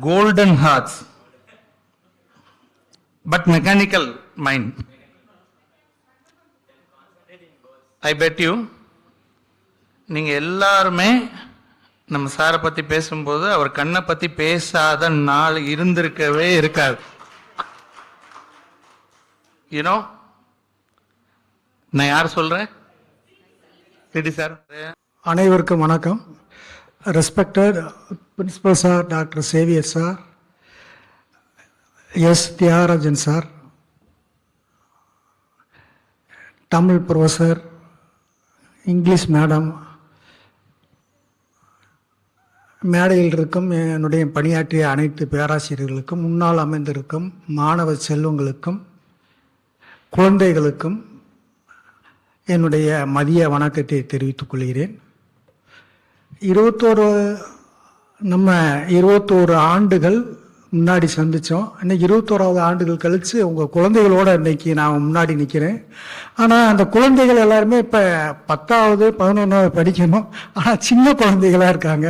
golden hearts, but mechanical mind. I bet you, நீங்க எல்லாருமே நம்ம சாரை பத்தி பேசும்போது அவர் கண்ணை பத்தி பேசாத நாள் இருந்திருக்கவே இருக்காது. யூனோ, நான் யார் சொல்றேன்? Ready sir. அனைவருக்கும் வணக்கம். Respected principal sir, doctor Xavier sir, S Thiagarajan sir, Tamil professor, English madam, மேடையில் இருக்கும் என்னுடைய பணியாற்றிய அனைத்து பேராசிரியர்களுக்கும், முன்னால் அமைந்திருக்கும் மாணவ செல்வங்களுக்கும், குழந்தைகளுக்கும் என்னுடைய மதிய வணக்கத்தை தெரிவித்துக் கொள்கிறேன். 21 ஆண்டுகள் முன்னாடி சந்தித்தோம். இன்னைக்கு 21வது ஆண்டுகள் கழித்து உங்கள் குழந்தைகளோடு இன்னைக்கு நான் முன்னாடி நிற்கிறேன். ஆனால் அந்த குழந்தைகள் எல்லாருமே இப்போ 10வது 11வது படிக்கணும். ஆனால் சின்ன குழந்தைகளாக இருக்காங்க.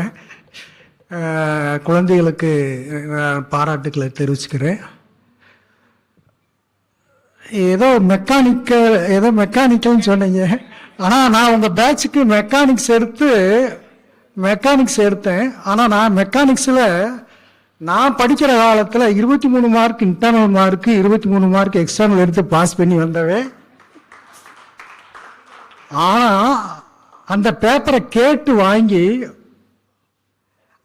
குழந்தைகளுக்கு பாராட்டுக்களை தெரிவிச்சுக்கிறேன். ஏதோ மெக்கானிக்கல்னு சொன்னீங்க. ஆனால் நான் உங்கள் பேட்சுக்கு மெக்கானிக்ஸ் எடுத்தேன். ஆனால் நான் மெக்கானிக்ஸில் நான் படிக்கிற காலத்தில் 23 mark internal mark, 23 mark external எடுத்து பாஸ் பண்ணி வந்தவே. ஆனால் அந்த பேப்பரை கேட்டு வாங்கி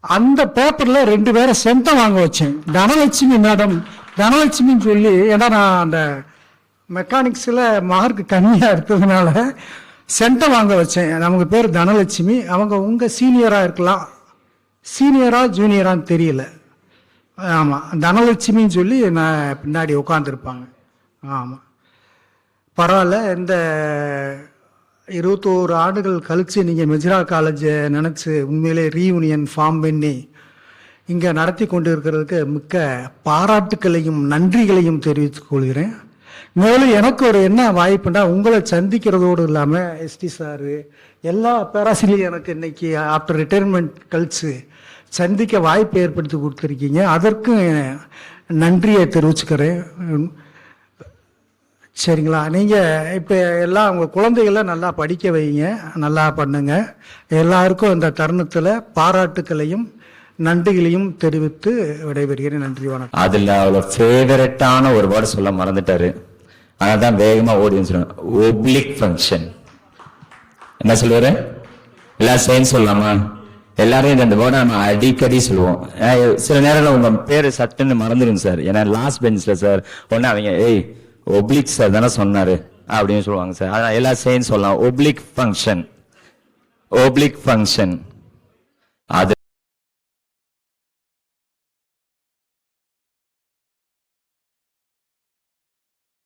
அந்த பேப்பரில் 2 பேரை சென்டம் வாங்க வச்சேன். தனலட்சுமி மேடம், தனலட்சுமின்னு சொல்லி. ஏன்னா நான் அந்த மெக்கானிக்ஸில் மார்க் கம்மியாக எடுத்ததுனால சென்டம் வாங்க வச்சேன். நமக்கு பேர் தனலட்சுமி. அவங்க உங்கள் சீனியராக இருக்கலாம், சீனியராக ஜூனியரான்னு தெரியல. ஆமாம், தனலட்சுமின்னு சொல்லி நான் பின்னாடி உட்காந்துருப்பாங்க. ஆமாம், பரவாயில்ல. இந்த 21 ஆண்டுகள் கழித்து நீங்கள் மெஜ்ரா காலேஜை நினச்சி உண்மையிலே ரீயூனியன் ஃபார்ம் பண்ணி இங்கே நடத்தி கொண்டு இருக்கிறதுக்கு மிக்க பாராட்டுக்களையும் நன்றிகளையும் தெரிவித்துக் கொள்கிறேன். மேலும் எனக்கு ஒரு என்ன வாய்ப்புண்டா, உங்களை சந்திக்கிறதோடு இல்லாமல் எஸ்டி சாரு எல்லா பேராசிரியரும் எனக்கு இன்னைக்கு ஆஃப்டர் ரிட்டையர்மெண்ட் கழித்து சந்திக்க வாய்ப்பு ஏற்படுத்தி கொடுத்துருக்கீங்க. அதற்கும் நன்றியை தெரிவிச்சுக்கிறேன். சரிங்களா? நீங்கள் இப்போ எல்லாம் உங்கள் குழந்தைகளை நல்லா படிக்க வைங்க, நல்லா பண்ணுங்க. எல்லாருக்கும் இந்த தருணத்தில் பாராட்டுக்களையும் நன்றிகளையும் தெரிவித்து விடைபெறுகிறேன். நன்றி, வணக்கம். அதில் அவ்வளோ ஃபேவரட்டான ஒரு வேர்டு சொல்ல மறந்துட்டாரு. அதனால தான் வேகமாக ஓடின்னு சொல்லுவேன். ஒப்ளிக் ஃபங்க்ஷன் என்ன சொல்லுவாரு? எல்லாம் சேர்ந்து சொல்லலாமா? எல்லாரும் இந்த வேர்டை நம்ம அடிக்கடி சொல்லுவோம். சில நேரத்தில் உங்க பேரு சட்டுன்னு மறந்துடும் சார். ஏன்னா லாஸ்ட் பெஞ்ச்ல சார் ஒன்னு அவங்க ஒப்ளிக் சார் தானே சொன்னாரு அப்படின்னு சொல்லுவாங்க சார். அதனால எல்லாம் சேர்ந்து சொல்லலாம். Oblique function, oblique function.